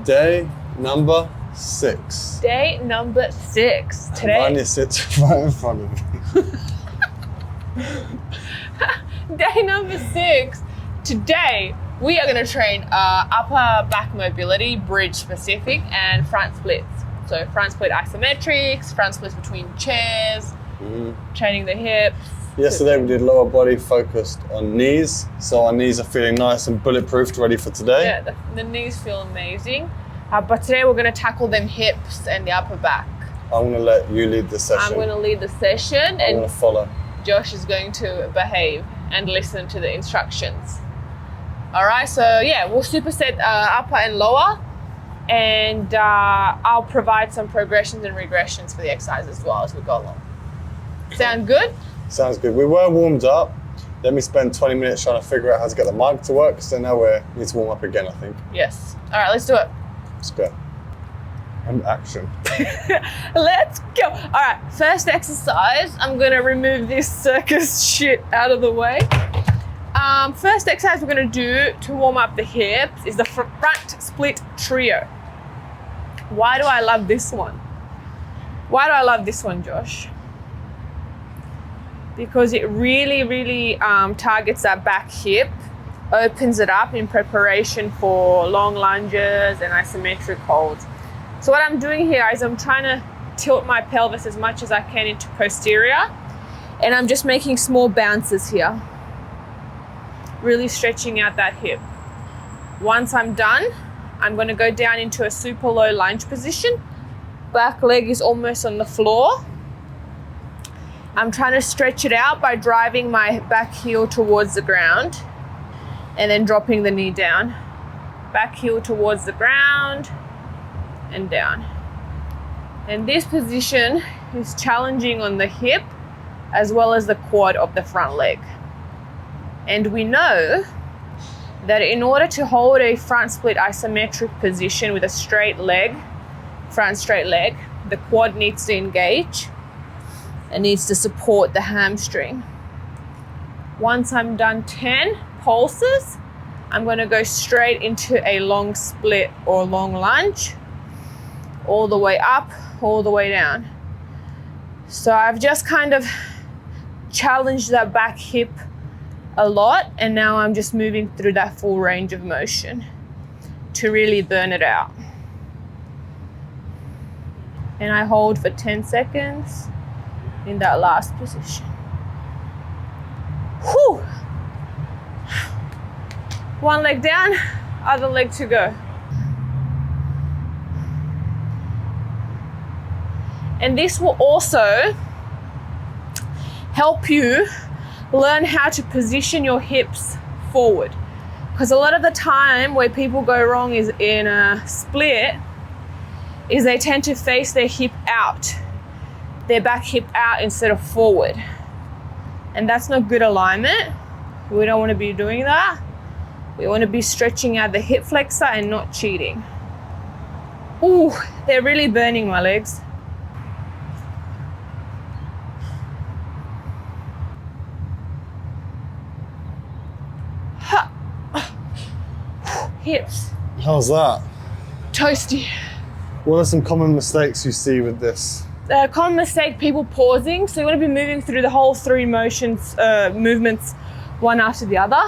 Day number 6. Day number 6. Today. Vanya sits right in front of me. Day number 6. Today, we are going to train upper back mobility, bridge specific, and front splits. So front split isometrics, front splits between chairs, training the hips. Yesterday we did lower body focused on knees. So our knees are feeling nice and bulletproofed, ready for today. Yeah, the knees feel amazing. But today we're going to tackle them hips and the upper back. I'm going to let you lead the session. I'm going to lead the session I'm going to follow. Josh is going to behave and listen to the instructions. All right, so yeah, we'll superset upper and lower, and I'll provide some progressions and regressions for the exercise as well as we go along. Sound good? Sounds good. We were warmed up. Let me spend 20 minutes trying to figure out how to get the mic to work, so now we need to warm up again, I think. Yes. All right, let's do it. Let's go. And action. Let's go. All right, first exercise, I'm gonna remove this circus shit out of the way. First exercise we're gonna do to warm up the hips is the front split trio. Why do I love this one? Why do I love this one, Josh? Because it really targets that back hip, opens it up in preparation for long lunges and isometric holds. So what I'm doing here is I'm trying to tilt my pelvis as much as I can into posterior, and I'm just making small bounces here, really stretching out that hip. Once I'm done, I'm going to go down into a super low lunge position. Back leg is almost on the floor. I'm trying to stretch it out by driving my back heel towards the ground and then dropping the knee down. Back heel towards the ground and down. And this position is challenging on the hip as well as the quad of the front leg. And we know that in order to hold a front split isometric position with a straight leg, front straight leg, the quad needs to engage. It needs to support the hamstring. Once I'm done 10 pulses, I'm going to go straight into a long split or long lunge, all the way up, all the way down. So I've just kind of challenged that back hip a lot, and now I'm just moving through that full range of motion to really burn it out. And I hold for 10 seconds in that last position. Whew. One leg down, other leg to go. And this will also help you learn how to position your hips forward. Because a lot of the time where people go wrong is in a split is they tend to face their hip out, their back hip out instead of forward. And that's not good alignment. We don't want to be doing that. We want to be stretching out the hip flexor and not cheating. Ooh, they're really burning my legs. Hips. How's that? Toasty. What are some common mistakes you see with this? Common mistake, people pausing. So you want to be moving through the whole 3 movements, one after the other.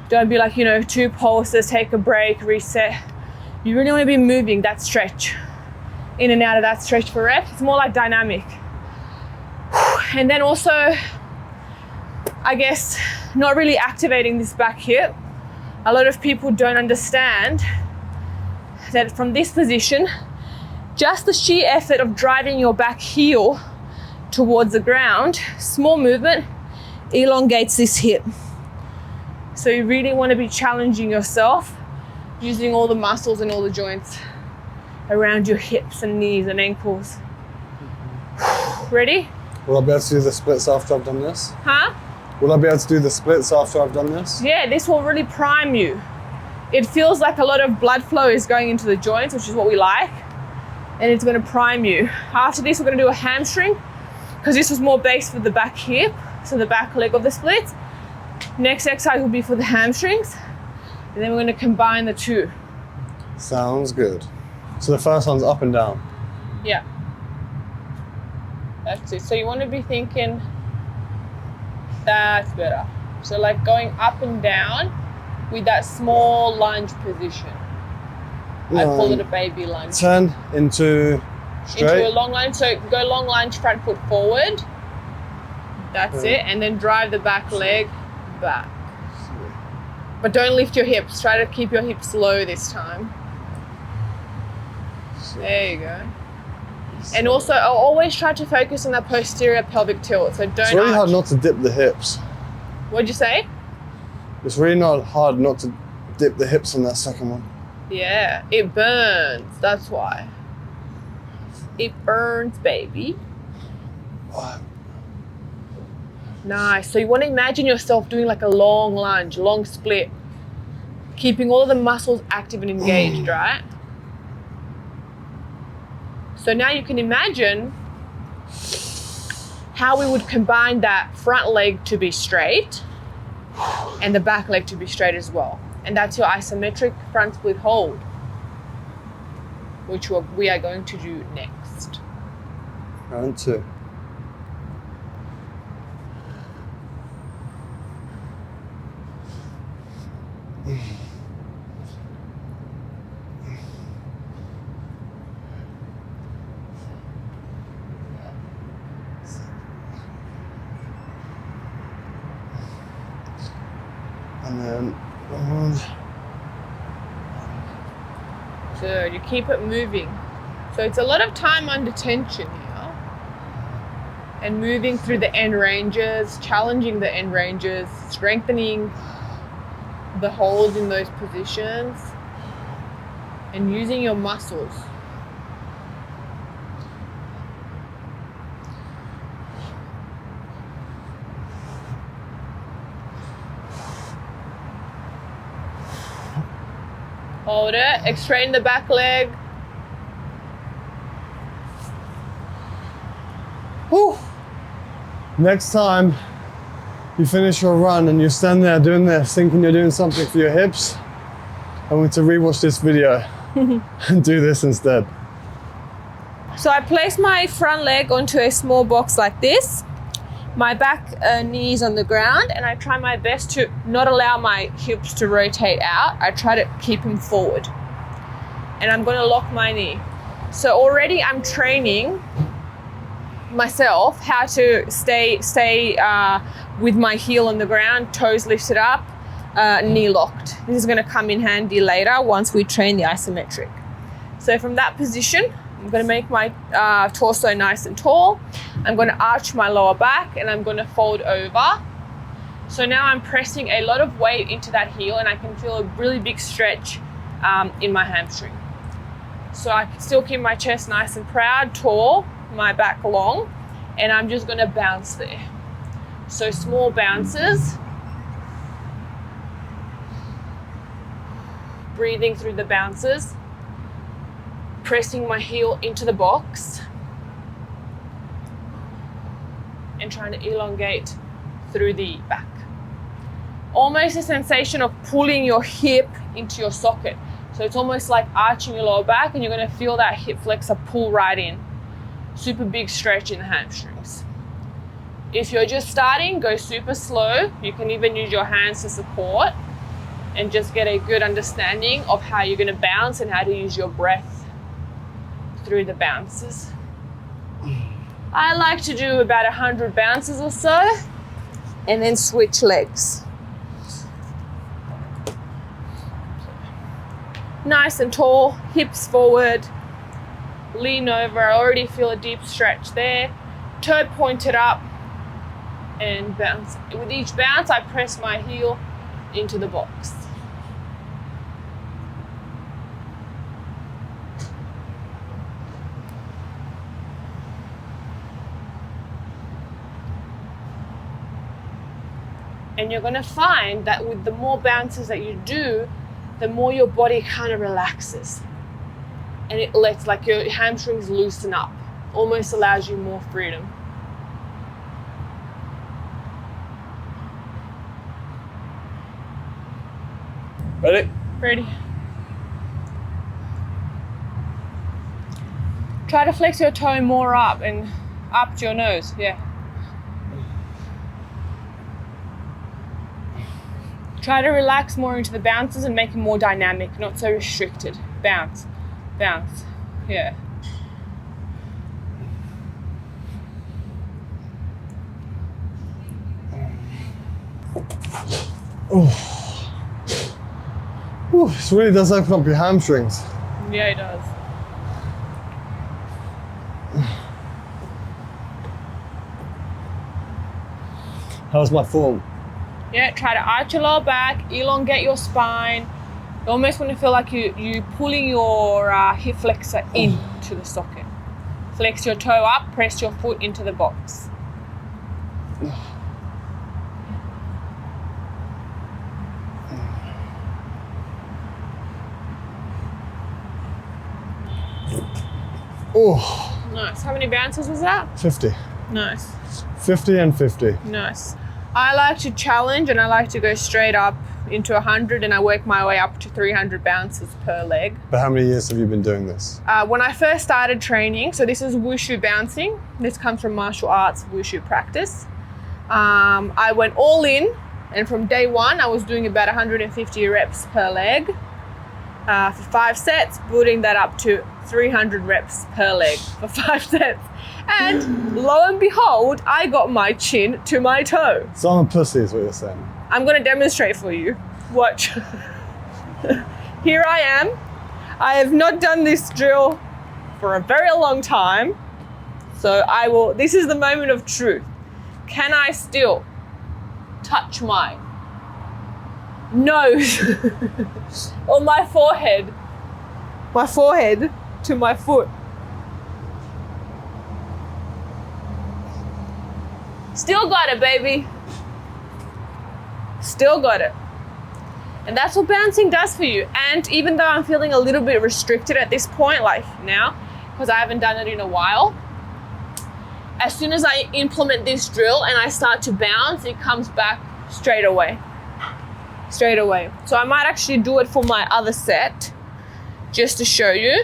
Don't be like, 2 pulses, take a break, reset. You really want to be moving that stretch, in and out of that stretch for reps. It's more like dynamic. And then also, I guess, not really activating this back hip. A lot of people don't understand that from this position, just the sheer effort of driving your back heel towards the ground, small movement, elongates this hip. So you really want to be challenging yourself, using all the muscles and all the joints around your hips and knees and ankles. Ready? Will I be able to do the splits after I've done this? Huh? Will I be able to do the splits after I've done this? Yeah, this will really prime you. It feels like a lot of blood flow is going into the joints, which is what we like, and it's going to prime you. After this, we're going to do a hamstring, because this was more based for the back hip, so the back leg of the splits. Next exercise will be for the hamstrings, and then we're going to combine the two. Sounds good. So the first one's up and down. Yeah. That's it. So you want to be thinking, that's better. So like going up and down with that small lunge position. I call it a baby lunge. Turn into straight. Into a long lunge. So go long lunge, front foot forward. That's it. And then drive the back leg back. But don't lift your hips. Try to keep your hips low this time. There you go. And also, I'll always try to focus on that posterior pelvic tilt. So don't. It's really hard not to dip the hips. What'd you say? It's really not hard not to dip the hips on that second one. Yeah, it burns. That's why. It burns, baby. What? Nice. So you want to imagine yourself doing like a long lunge, long split, keeping all of the muscles active and engaged, right? So now you can imagine how we would combine that front leg to be straight and the back leg to be straight as well. And that's your isometric front split hold, which we are going to do next. Round two. And then Good, you keep it moving. So it's a lot of time under tension here. And moving through the end ranges, challenging the end ranges, strengthening the holds in those positions, and using your muscles. Hold it, straighten the back leg. whew. Next time you finish your run and you stand there doing this, thinking you're doing something for your hips, I want to rewatch this video and do this instead. So I place my front leg onto a small box like this. My back knee is on the ground, and I try my best to not allow my hips to rotate out. I try to keep them forward. And I'm going to lock my knee. So already I'm training myself how to stay with my heel on the ground, toes lifted up, knee locked. This is going to come in handy later once we train the isometric. So from that position, I'm going to make my torso nice and tall. I'm going to arch my lower back and I'm going to fold over. So now I'm pressing a lot of weight into that heel and I can feel a really big stretch in my hamstring. So I can still keep my chest nice and proud, tall, my back long, and I'm just going to bounce there. So small bounces. Breathing through the bounces. Pressing my heel into the box and trying to elongate through the back. Almost a sensation of pulling your hip into your socket. So it's almost like arching your lower back and you're going to feel that hip flexor pull right in. Super big stretch in the hamstrings. If you're just starting, go super slow. You can even use your hands to support and just get a good understanding of how you're going to bounce and how to use your breath through the bounces. I like to do about 100 bounces or so and then switch legs. Nice and tall, hips forward, lean over. I already feel a deep stretch there. Toe pointed up and bounce. With each bounce, I press my heel into the box. And you're going to find that with the more bounces that you do, the more your body kind of relaxes. And it lets like your hamstrings loosen up, almost allows you more freedom. Ready? Ready. Try to flex your toe more up and up to your nose, yeah. Try to relax more into the bounces and make it more dynamic, not so restricted. Bounce, bounce, yeah. Oh. Ooh, this really does open up your hamstrings. Yeah, it does. How's my form? Yeah, try to arch your lower back, elongate your spine. You almost want to feel like you pulling your hip flexor into the socket. Flex your toe up, press your foot into the box. Oh. Nice. How many bounces was that? 50. Nice. 50 and 50. Nice. I like to challenge and I like to go straight up into 100 and I work my way up to 300 bounces per leg. But how many years have you been doing this? When I first started training, so this is wushu bouncing. This comes from martial arts wushu practice. I went all in, and from day one, I was doing about 150 reps per leg for 5 sets, building that up to 300 reps per leg for 5 sets. And lo and behold, I got my chin to my toe. So I'm a pussy is what you're saying. I'm gonna demonstrate for you. Watch. Here I am. I have not done this drill for a very long time. So this is the moment of truth. Can I still touch my nose or my forehead to my foot? Still got it, baby. Still got it. And that's what bouncing does for you. And even though I'm feeling a little bit restricted at this point, like now, because I haven't done it in a while, as soon as I implement this drill and I start to bounce, it comes back straight away. Straight away. So I might actually do it for my other set, just to show you.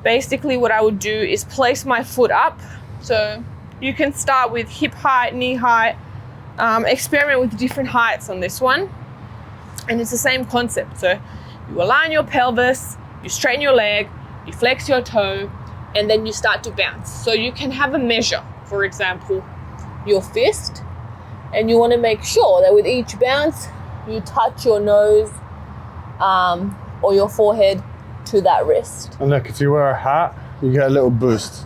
Basically what I would do is place my foot up. So you can start with hip height, knee height, experiment with different heights on this one. And it's the same concept. So you align your pelvis, you straighten your leg, you flex your toe, and then you start to bounce. So you can have a measure, for example, your fist, and you want to make sure that with each bounce, you touch your nose or your forehead to that wrist. And look, if you wear a hat, you get a little boost.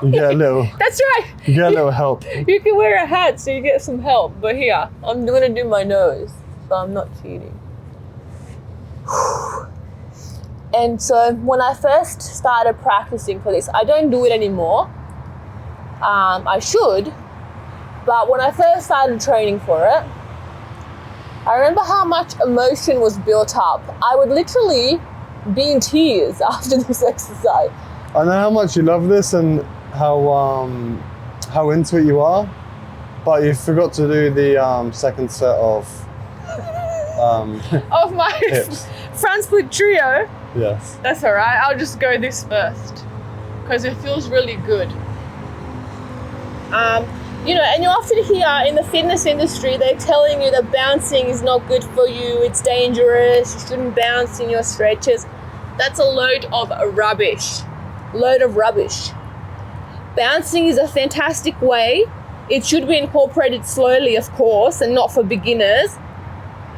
You get a little. That's right. You get a little help. You can wear a hat so you get some help. But here, I'm going to do my nose, so I'm not cheating. And so when I first started practicing for this, I don't do it anymore. I should, but when I first started training for it, I remember how much emotion was built up. I would literally be in tears after this exercise. I know how much you love this and how into it you are, but you forgot to do the second set of my hips. front split trio. Yes. That's all right. I'll just go this first because it feels really good. You know, and you often hear in the fitness industry, they're telling you that bouncing is not good for you, it's dangerous, you shouldn't bounce in your stretches. That's a load of rubbish. Load of rubbish. Bouncing is a fantastic way. It should be incorporated slowly, of course, and not for beginners.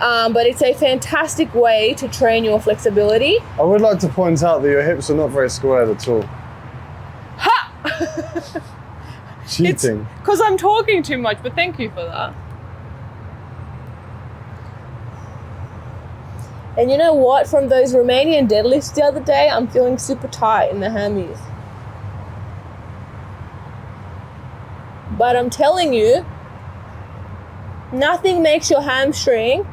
But it's a fantastic way to train your flexibility. I would like to point out that your hips are not very squared at all. Ha! Cheating. Because I'm talking too much, but thank you for that. And you know what? From those Romanian deadlifts the other day, I'm feeling super tight in the hammies. But I'm telling you, nothing makes your hamstring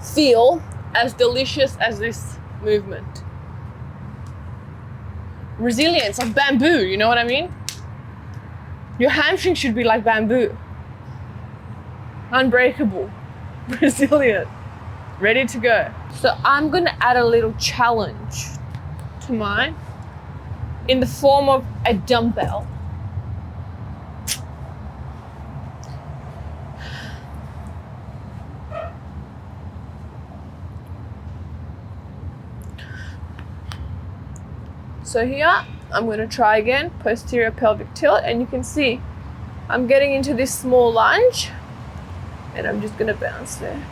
feel as delicious as this movement. Resilience, like bamboo, you know what I mean? Your hamstring should be like bamboo. Unbreakable, resilient, ready to go. So I'm gonna add a little challenge to my in the form of a dumbbell. So here, I'm going to try again, posterior pelvic tilt, and you can see I'm getting into this small lunge, and I'm just going to bounce there.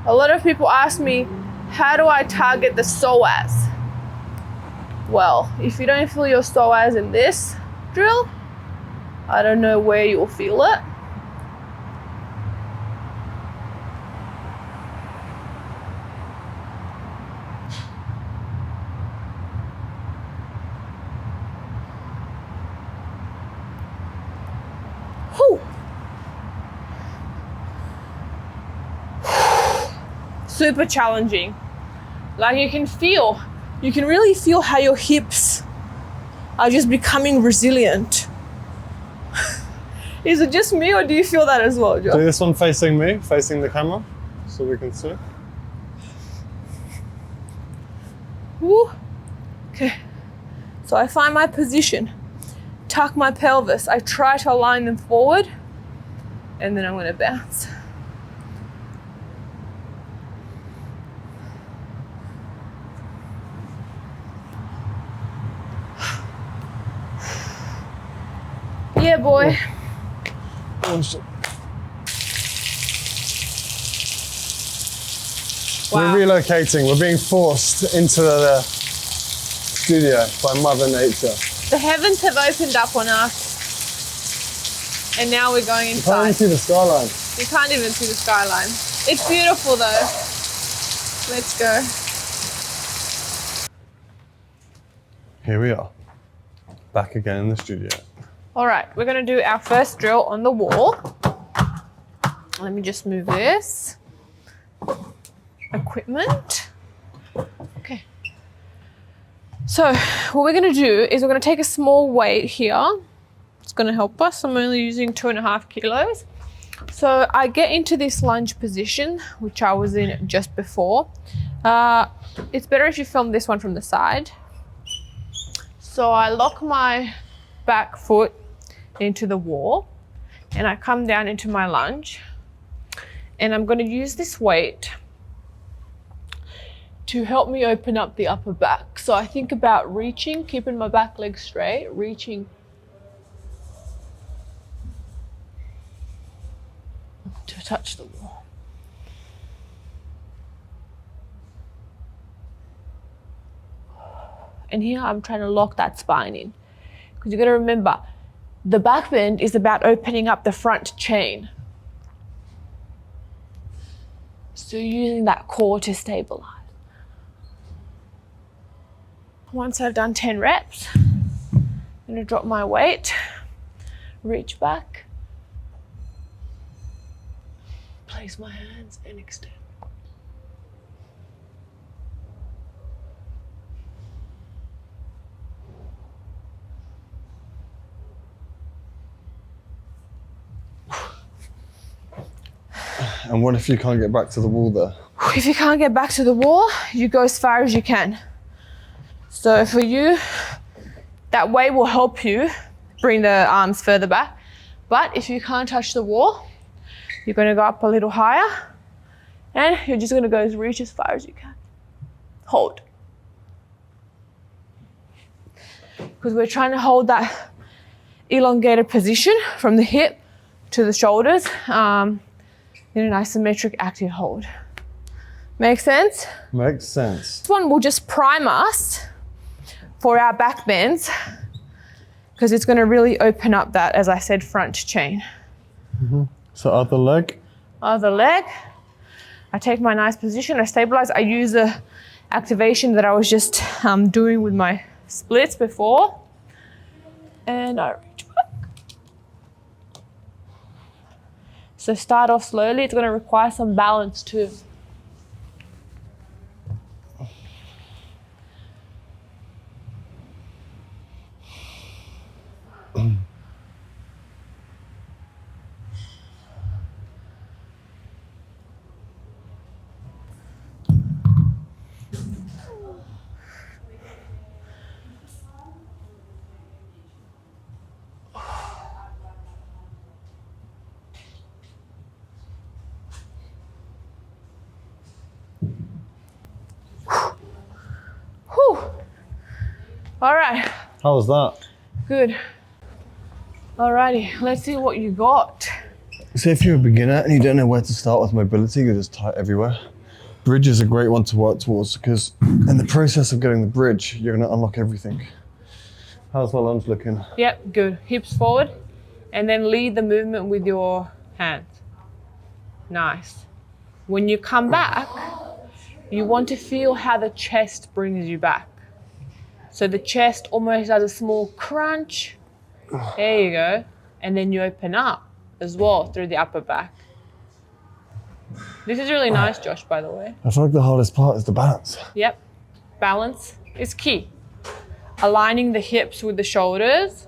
A lot of people ask me, how do I target the psoas? Well, if you don't feel your psoas in this drill, I don't know where you'll feel it. Whew. Super challenging. Like you can really feel how your hips are just becoming resilient. Is it just me or do you feel that as well, Joe? Do this one facing me, facing the camera, so we can see. Woo. Okay, so I find my position, tuck my pelvis, I try to align them forward, and then I'm gonna bounce. Yeah, boy. Oh, shit. Wow. We're relocating. We're being forced into the studio by Mother Nature. The heavens have opened up on us. And now we're going You can't even inside. see the skyline. You can't even see the skyline. It's beautiful though. Let's go. Here we are, back again in the studio. All right, we're gonna do our first drill on the wall. Let me just move this. Equipment. Okay. So what we're gonna do is we're gonna take a small weight here. It's gonna help us. I'm only using 2.5 kilos. So I get into this lunge position, which I was in just before. It's better if you film this one from the side. So I lock my back foot into the wall and I come down into my lunge, and I'm going to use this weight to help me open up the upper back. So I think about reaching, keeping my back leg straight, reaching to touch the wall. And here I'm trying to lock that spine in, because you got to remember, the back bend is about opening up the front chain. So using that core to stabilize. Once I've done 10 reps, I'm gonna drop my weight, reach back, place my hands and extend. And what if you can't get back to the wall there? If you can't get back to the wall, you go as far as you can. So for you, that weight will help you bring the arms further back. But if you can't touch the wall, you're gonna go up a little higher, and you're just gonna go reach as far as you can. Hold. Because we're trying to hold that elongated position from the hip to the shoulders in an isometric active hold. Make sense? Makes sense. This one will just prime us for our back bends, because it's going to really open up that, as I said, front chain. Mm-hmm. So other leg. Other leg. I take my nice position, I stabilize. I use the activation that I was just doing with my splits before. And I reach back. So start off slowly. It's going to require some balance too. Whew. All right. How was that? Good. Alrighty, let's see what you got. So if you're a beginner and you don't know where to start with mobility, you're just tight everywhere. Bridge is a great one to work towards because in the process of getting the bridge, you're going to unlock everything. How's my lunge looking? Yep, good. Hips forward and then lead the movement with your hands. Nice. When you come back, you want to feel how the chest brings you back. So the chest almost has a small crunch. There you go. And then you open up as well through the upper back. This is really nice, Josh, by the way. I feel like the hardest part is the balance. Yep. Balance is key. Aligning the hips with the shoulders.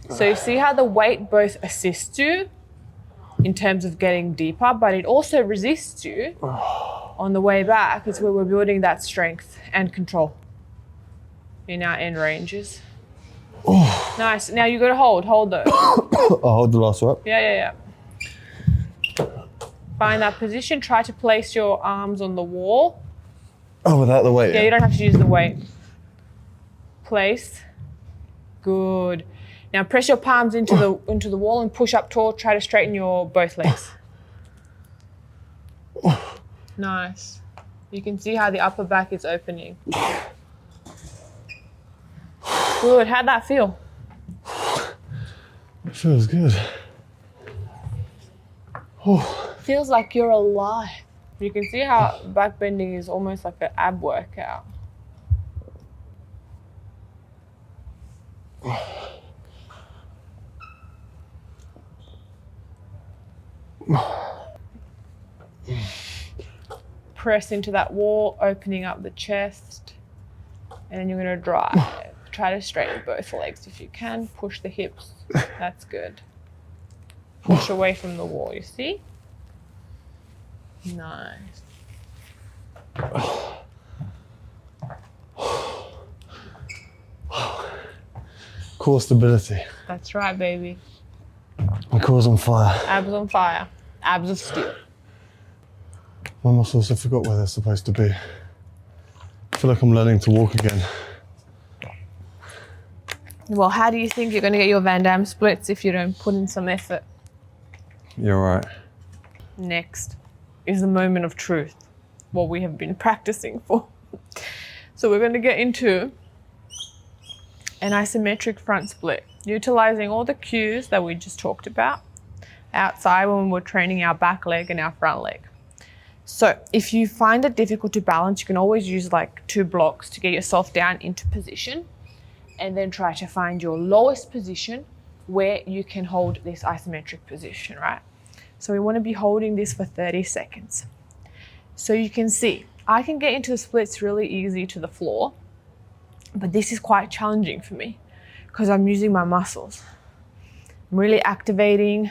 So you see how the weight both assists you in terms of getting deeper, but it also resists you on the way back. It's where we're building that strength and control in our end ranges. Nice. Now you got to hold though. I'll hold the last rep. Yeah. Find that position. Try to place your arms on the wall. Oh, without the weight? Yeah, you don't have to use the weight. Place. Good. Now press your palms into the wall and push up tall. Try to straighten your both legs. Nice. You can see how the upper back is opening. Good. How'd that feel? It feels good. Feels like you're alive. You can see how back bending is almost like an ab workout. Press into that wall, opening up the chest, and then you're going to drive. Try to straighten both legs if you can. Push the hips. That's good. Push away from the wall, you see? Nice. Core stability. That's right, baby. My core's on fire. Abs on fire. Abs of steel. My muscles, I forgot where they're supposed to be. I feel like I'm learning to walk again. Well, how do you think you're going to get your Van Damme splits if you don't put in some effort? You're right. Next is the moment of truth, what we have been practicing for. So we're going to get into an isometric front split, utilizing all the cues that we just talked about outside when we're training our back leg and our front leg. So if you find it difficult to balance, you can always use like 2 blocks to get yourself down into position, and then try to find your lowest position where you can hold this isometric position, right? So we want to be holding this for 30 seconds. So you can see, I can get into the splits really easy to the floor, but this is quite challenging for me because I'm using my muscles. I'm really activating.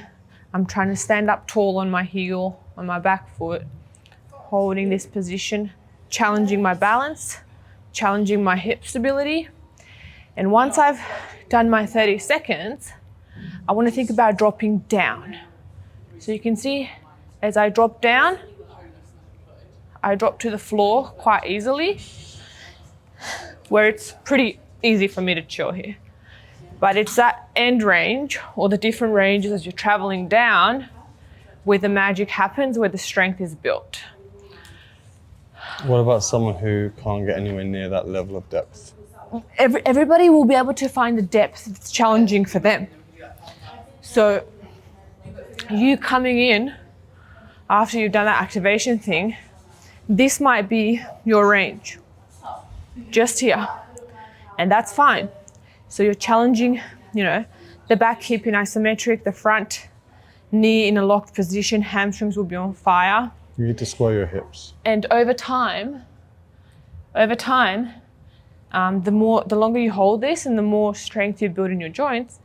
I'm trying to stand up tall on my heel, on my back foot, holding this position, challenging my balance, challenging my hip stability. And once I've done my 30 seconds, I want to think about dropping down. So you can see as I drop down, I drop to the floor quite easily, where it's pretty easy for me to chill here. But it's that end range or the different ranges as you're traveling down where the magic happens, where the strength is built. What about someone who can't get anywhere near that level of depth? Everybody will be able to find the depth that's challenging for them. So you coming in after you've done that activation thing, this might be your range, just here, and that's fine. So you're challenging, you know, the back hip in isometric, the front knee in a locked position, hamstrings will be on fire. You need to square your hips. And over time, the longer you hold this and the more strength you build in your joints,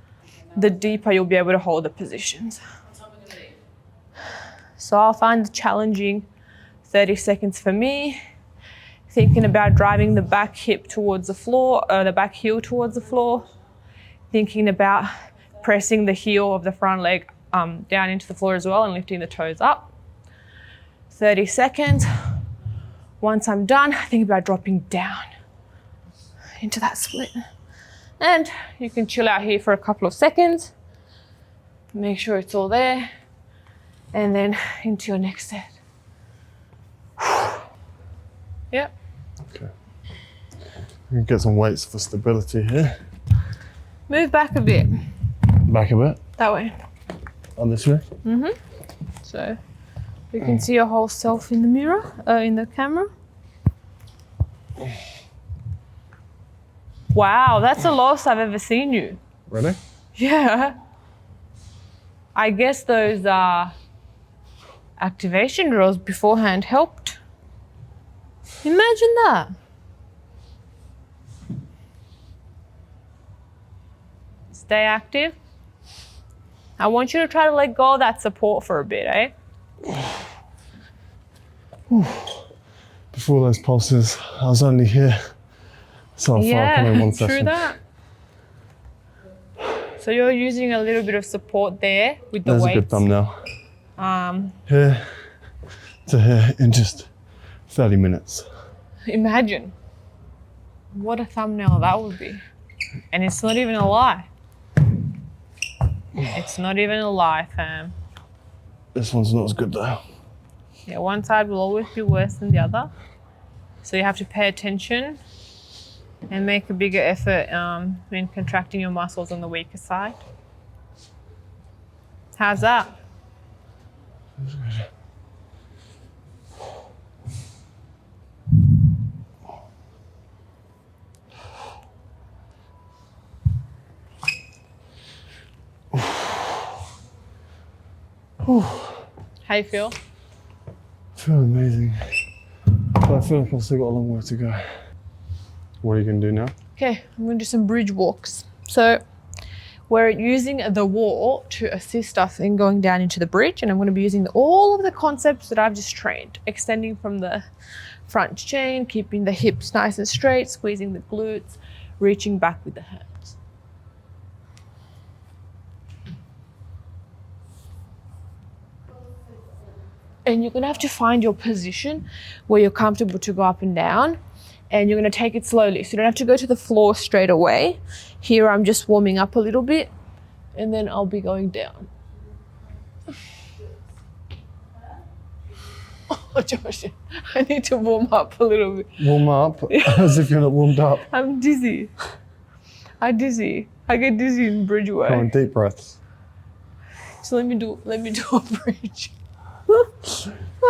the deeper you'll be able to hold the positions. So I'll find the challenging 30 seconds for me, thinking about driving the back hip towards the floor, the back heel towards the floor, thinking about pressing the heel of the front leg down into the floor as well and lifting the toes up. 30 seconds. Once I'm done, think about dropping down into that split. And you can chill out here for a couple of seconds. Make sure it's all there. And then into your next set. Yep. Okay. You can get some weights for stability here. Move back a bit. Back a bit. That way. On this way? Mm-hmm. So you can see your whole self in the mirror, in the camera. Wow, that's the lowest I've ever seen you. Really? Yeah. I guess those activation drills beforehand helped. Imagine that. Stay active. I want you to try to let go of that support for a bit, eh? Before those pulses, I was only here so far coming one session. True that. So you're using a little bit of support there with the There's weights. a good thumbnail. Here to here in just 30 minutes. Imagine what a thumbnail that would be. And it's not even a lie. It's not even a lie, fam. This one's not as good though. Yeah, one side will always be worse than the other. So you have to pay attention and make a bigger effort in contracting your muscles on the weaker side. How's that? That's good. How you feel? I feel amazing. But I feel like I've still got a long way to go. What are you going to do now? Okay, I'm going to do some bridge walks. So we're using the wall to assist us in going down into the bridge, and I'm going to be using all of the concepts that I've just trained, extending from the front chain, keeping the hips nice and straight, squeezing the glutes, reaching back with the hands. And you're going to have to find your position where you're comfortable to go up and down. And you're going to take it slowly. So you don't have to go to the floor straight away. Here I'm just warming up a little bit and then I'll be going down. Oh, Josh, I need to warm up a little bit. Warm up? As if you're not warmed up. I'm dizzy. I get dizzy in bridge work. Come on, deep breaths. So let me do a bridge.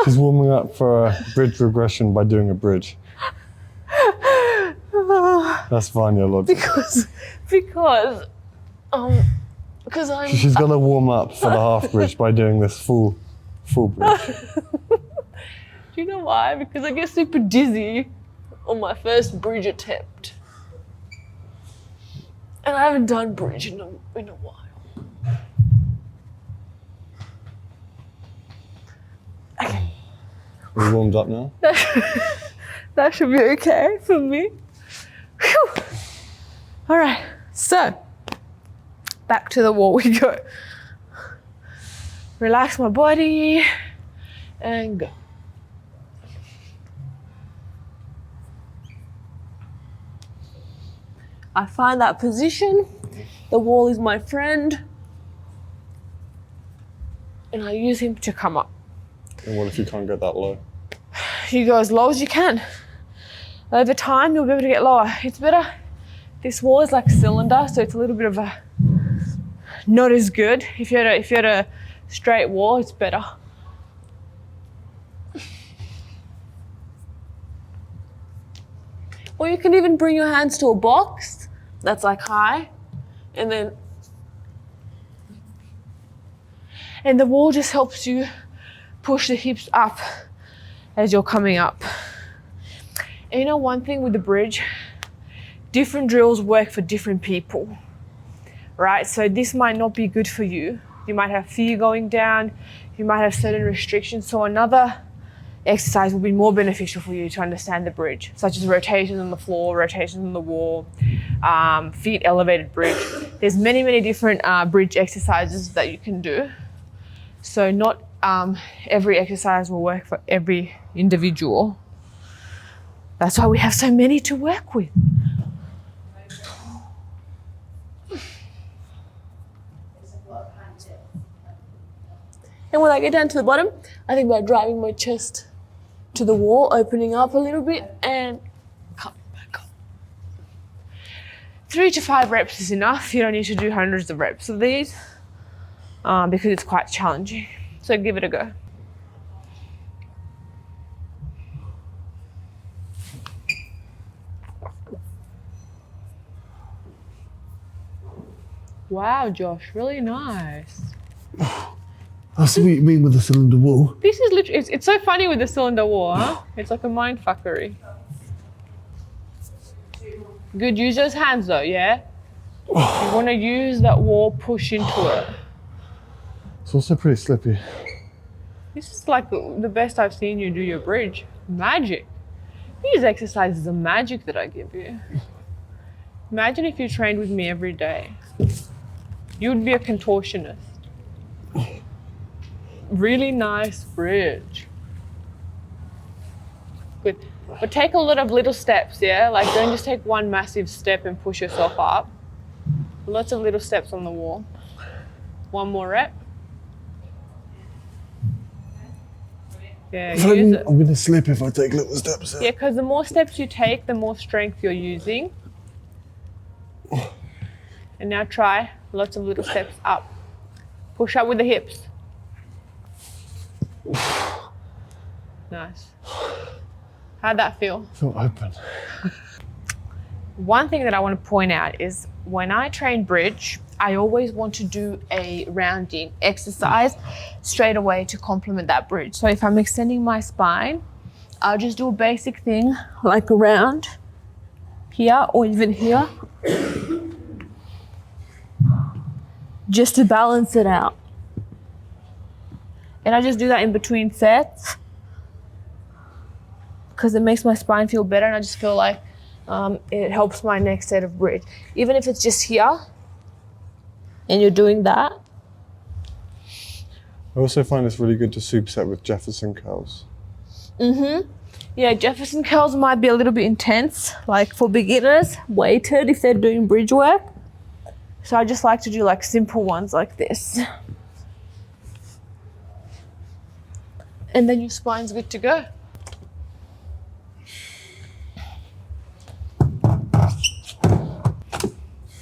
She's warming up for a bridge regression by doing a bridge. That's fine, your lord. Because I'm. She's gonna warm up for the half bridge by doing this full bridge. Do you know why? Because I get super dizzy on my first bridge attempt, and I haven't done bridge in a while. Okay. Are you warmed up now? That should be okay for me. Whew. All right, so back to the wall we go. Relax my body and go. I find that position. The wall is my friend. And I use him to come up. And what if you can't get that low? You go as low as you can. Over time, you'll be able to get lower. It's better. This wall is like a cylinder, so it's a little bit of a, not as good. If you had a straight wall, it's better. Or you can even bring your hands to a box that's like high, and the wall just helps you push the hips up as you're coming up. And you know, one thing with the bridge, different drills work for different people, right? So this might not be good for you. You might have fear going down, you might have certain restrictions. So another exercise will be more beneficial for you to understand the bridge, such as rotations on the floor, rotations on the wall, feet elevated bridge. There's many, many different bridge exercises that you can do. So not every exercise will work for every individual. That's why we have so many to work with. And when I get down to the bottom, I think about driving my chest to the wall, opening up a little bit, and come back up. 3 to 5 reps is enough. You don't need to do hundreds of reps of these because it's quite challenging. So give it a go. Wow, Josh, really nice. I see what you mean with the cylinder wall. This is literally, it's so funny with the cylinder wall, huh? It's like a mind fuckery. Good, use those hands though, yeah? You want to use that wall, push into it. It's also pretty slippy. This is like the best I've seen you do your bridge. Magic. These exercises are magic that I give you. Imagine if you trained with me every day. You would be a contortionist. Really nice bridge. Good. But take a lot of little steps, yeah? Like don't just take one massive step and push yourself up. Lots of little steps on the wall. One more rep. Yeah, use it. I'm gonna slip if I take little steps. Yeah, because the more steps you take, the more strength you're using. And now try lots of little steps up. Push up with the hips. Nice. How'd that feel? I feel open. One thing that I want to point out is when I train bridge, I always want to do a rounding exercise straight away to complement that bridge. So if I'm extending my spine, I'll just do a basic thing like a round here or even here, just to balance it out. And I just do that in between sets because it makes my spine feel better, and I just feel like it helps my next set of bridge. Even if it's just here and you're doing that. I also find it's really good to superset with Jefferson curls. Yeah, Jefferson curls might be a little bit intense, like for beginners, weighted if they're doing bridge work. So I just like to do like simple ones like this. And then your spine's good to go.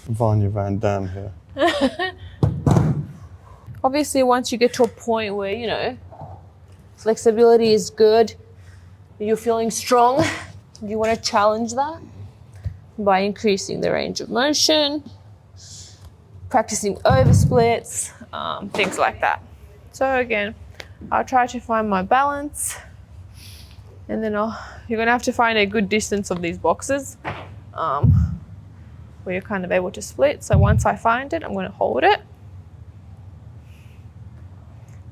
Vanya Van Dam here. Obviously, once you get to a point where, you know, flexibility is good, you're feeling strong, you want to challenge that by increasing the range of motion, practicing oversplits, things like that. So again, I'll try to find my balance, and then you're gonna have to find a good distance of these boxes where you're kind of able to split. So once I find it, I'm gonna hold it.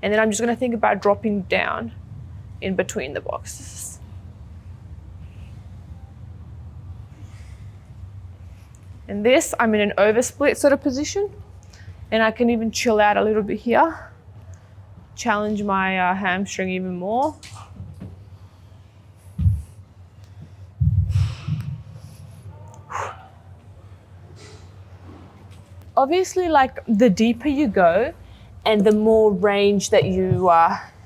And then I'm just gonna think about dropping down in between the boxes. And this, I'm in an oversplit sort of position, and I can even chill out a little bit here, challenge my hamstring even more. Obviously, like the deeper you go and the more range that you,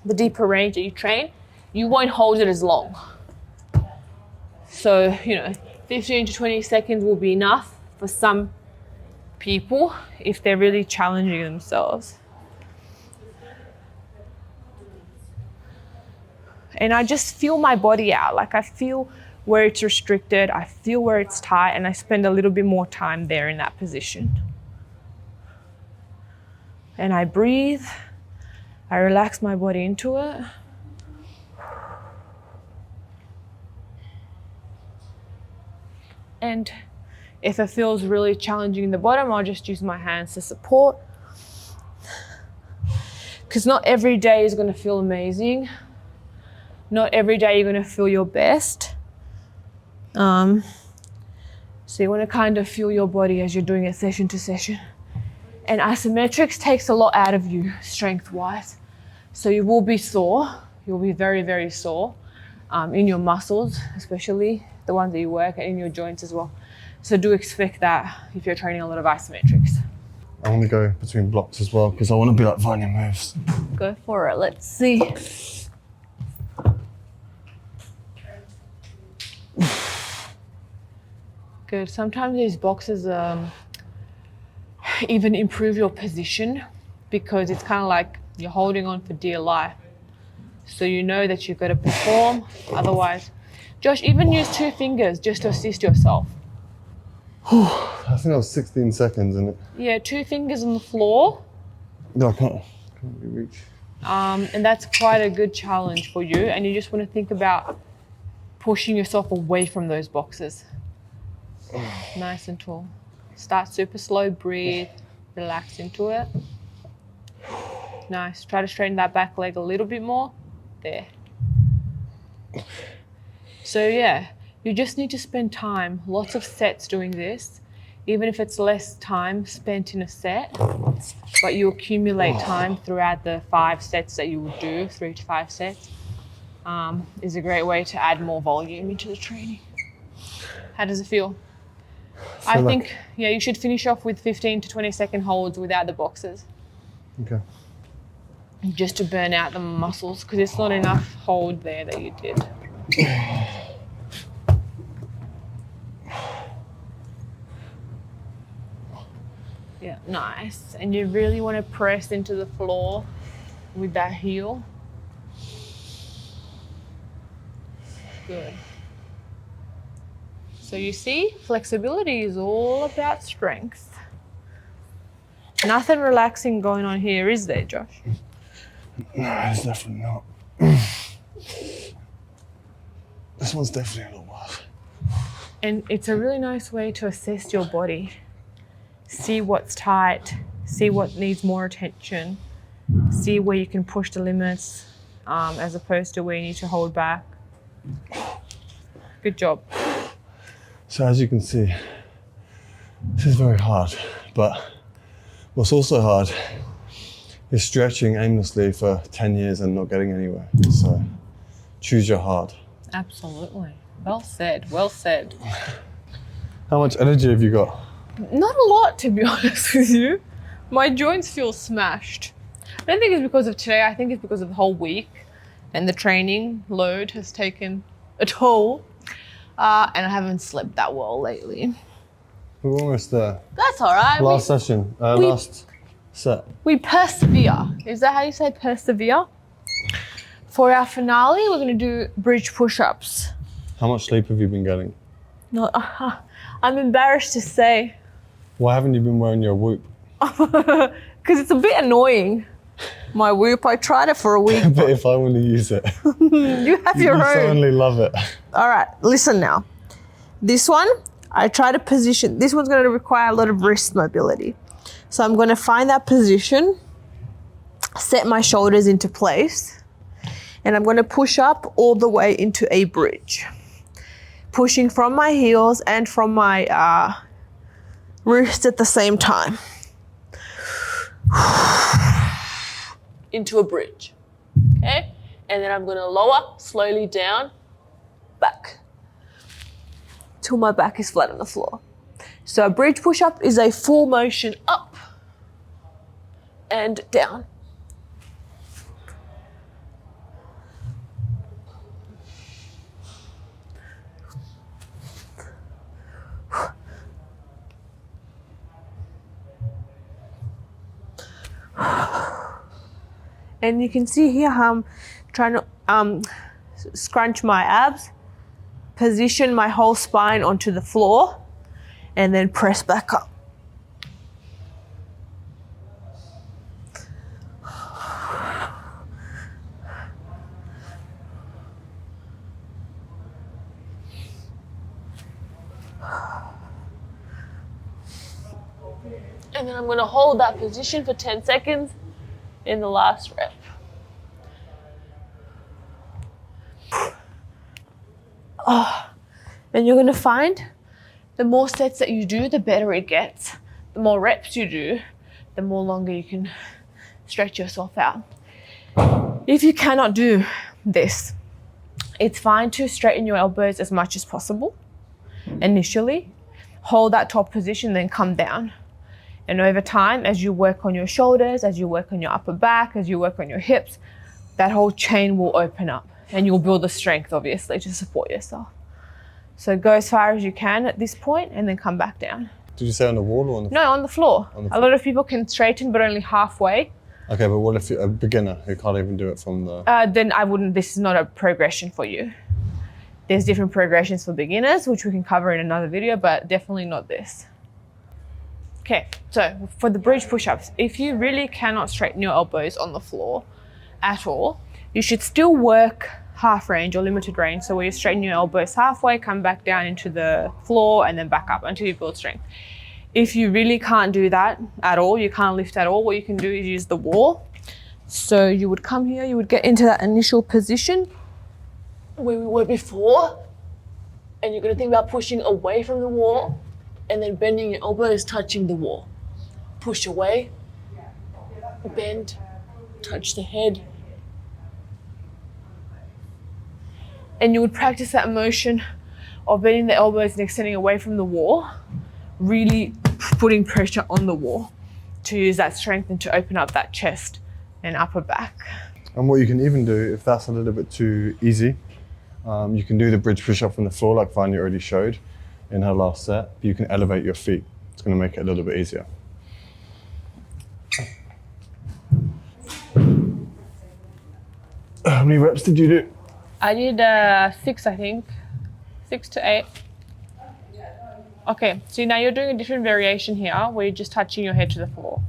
the deeper range that you train, you won't hold it as long. So, you know, 15 to 20 seconds will be enough for some people if they're really challenging themselves. And I just feel my body out. Like I feel where it's restricted, I feel where it's tight, and I spend a little bit more time there in that position. And I breathe, I relax my body into it. And if it feels really challenging in the bottom, I'll just use my hands to support. Because not every day is going to feel amazing. Not every day you're going to feel your best. So you want to kind of feel your body as you're doing it session to session. And isometrics takes a lot out of you strength-wise. So you will be sore. You'll be very, very sore in your muscles, especially the ones that you work, and in your joints as well. So do expect that if you're training a lot of isometrics. I want to go between blocks as well because I want to be like Vanya moves. Go for it. Let's see. Good. Sometimes these boxes even improve your position because it's kind of like you're holding on for dear life. So you know that you've got to perform. Otherwise, Josh, even use 2 fingers just to assist yourself. I think that was 16 seconds, isn't it? Yeah, 2 fingers on the floor. No, I can't really reach. And that's quite a good challenge for you. And you just want to think about pushing yourself away from those boxes. Nice and tall. Start super slow, breathe, relax into it. Nice. Try to straighten that back leg a little bit more. There. So yeah, you just need to spend time, lots of sets doing this, even if it's less time spent in a set, but you accumulate time throughout the 5 sets that you will do, 3 to 5 sets, is a great way to add more volume into the training. How does it feel? I think, yeah, you should finish off with 15 to 20 second holds without the boxes. Okay. Just to burn out the muscles, because it's not enough hold there that you did. Yeah, nice. And you really want to press into the floor with that heel. Good. So you see, flexibility is all about strength. Nothing relaxing going on here, is there, Josh? No, it's definitely not. This one's definitely a lot worse. And it's a really nice way to assess your body. See what's tight, see what needs more attention, see where you can push the limits as opposed to where you need to hold back. Good job. So as you can see, this is very hard, but what's also hard is stretching aimlessly for 10 years and not getting anywhere. So choose your hard. Absolutely. Well said, well said. How much energy have you got? Not a lot, to be honest with you. My joints feel smashed. I don't think it's because of today. I think it's because of the whole week and the training load has taken a toll. And I haven't slept that well lately. We're almost there. That's all right. Last session, last set. We persevere. Is that how you say persevere? For our finale, we're going to do bridge push-ups. How much sleep have you been getting? No, I'm embarrassed to say. Why haven't you been wearing your Whoop? Because it's a bit annoying. My Whoop, I tried it for a week. But if I want to use it. You have your You own. certainly love it. All right, listen now. This one, I try to position. This one's going to require a lot of wrist mobility. So I'm going to find that position, set my shoulders into place, and I'm going to push up all the way into a bridge. Pushing from my heels and from my wrist at the same time. Into a bridge, okay? And then I'm gonna lower slowly down, back, till my back is flat on the floor. So a bridge push-up is a full motion up and down. And you can see here how I'm trying to scrunch my abs, position my whole spine onto the floor and then press back up. And then I'm going to hold that position for 10 seconds in the last rep. And you're going to find the more sets that you do, the better it gets. The more reps you do, the more longer you can stretch yourself out. If you cannot do this, it's fine to straighten your elbows as much as possible initially. Hold that top position, then come down. And over time, as you work on your shoulders, as you work on your upper back, as you work on your hips, that whole chain will open up and you'll build the strength, obviously, to support yourself. So go as far as you can at this point and then come back down. Did you say on the wall or on the floor? No, on the floor. On the floor. A lot of people can straighten, but only halfway. Okay, but what if you're a beginner who can't even do it from the... Then I wouldn't, this is not a progression for you. There's different progressions for beginners, which we can cover in another video, but definitely not this. Okay, so for the bridge push-ups, if you really cannot straighten your elbows on the floor at all, you should still work half range or limited range. So where you straighten your elbows halfway, come back down into the floor and then back up until you build strength. If you really can't do that at all, you can't lift at all, what you can do is use the wall. So you would come here, you would get into that initial position where we were before, and you're gonna think about pushing away from the wall and then bending your elbows, touching the wall. Push away, bend, touch the head. And you would practice that motion of bending the elbows and extending away from the wall, really putting pressure on the wall to use that strength and to open up that chest and upper back. And what you can even do, if that's a little bit too easy, you can do the bridge push-up from the floor like Vanya already showed in her last set. You can elevate your feet. It's going to make it a little bit easier. How many reps did you do? I did 6, I think. 6 to 8. Okay, so now you're doing a different variation here where you're just touching your head to the floor.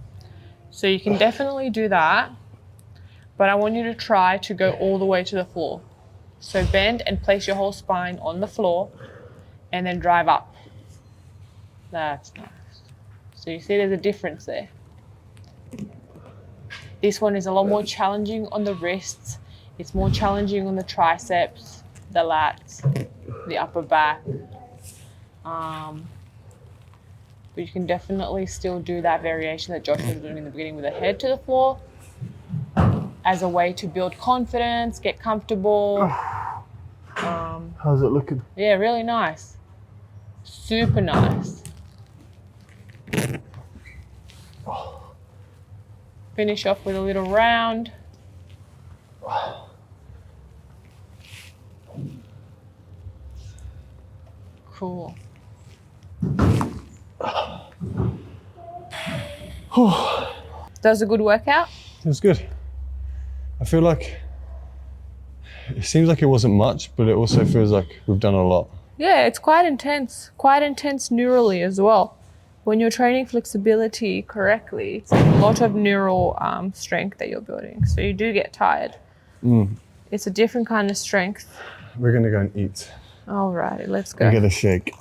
So you can definitely do that, but I want you to try to go all the way to the floor. So bend and place your whole spine on the floor and then drive up. That's nice. So you see there's a difference there. This one is a lot more challenging on the wrists. It's more challenging on the triceps, the lats, the upper back. But you can definitely still do that variation that Josh was doing in the beginning with the head to the floor as a way to build confidence, get comfortable. How's it looking? Yeah, really nice. Super nice. Finish off with a little round. Cool. That was a good workout? It was good. I feel like it seems like it wasn't much, but it also feels like we've done a lot. Yeah, it's quite intense neurally as well. When you're training flexibility correctly, it's a lot of neural strength that you're building. So you do get tired. It's a different kind of strength. We're gonna go and eat. All right, let's go. And get a shake.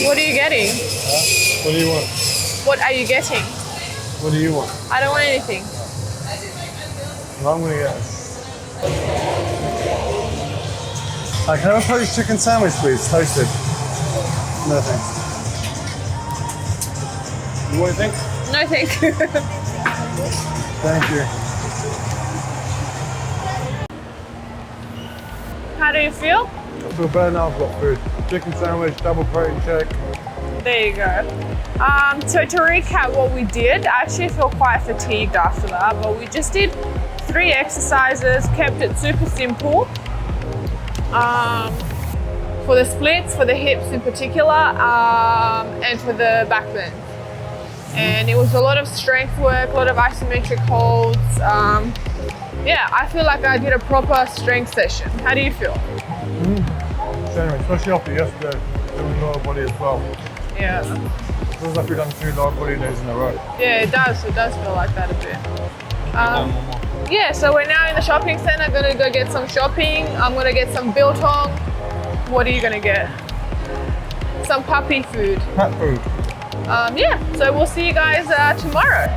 What are you getting? What do you want? What are you getting? What do you want? I don't want anything. Well, I'm gonna get can I have a poached chicken sandwich, please? Toasted. No thanks. You want anything? No, thank you. Thank you. How do you feel? I feel better now I've got food. Chicken sandwich, double protein shake. There you go. So to recap what we did, I actually feel quite fatigued after that, but we just did 3 exercises, kept it super simple. For the splits, for the hips in particular, and for the backbend. and it was a lot of strength work, a lot of isometric holds. Yeah, I feel like I did a proper strength session. How do you feel? Same, especially after yesterday, doing lower body as well. Yeah. Feels like we've done 2 lower body days in a row. Yeah, it does feel like that a bit. Yeah, so we're now in the shopping center, gonna go get some shopping. I'm gonna get some biltong. What are you gonna get? Some puppy food. Cat food. Yeah, so we'll see you guys tomorrow.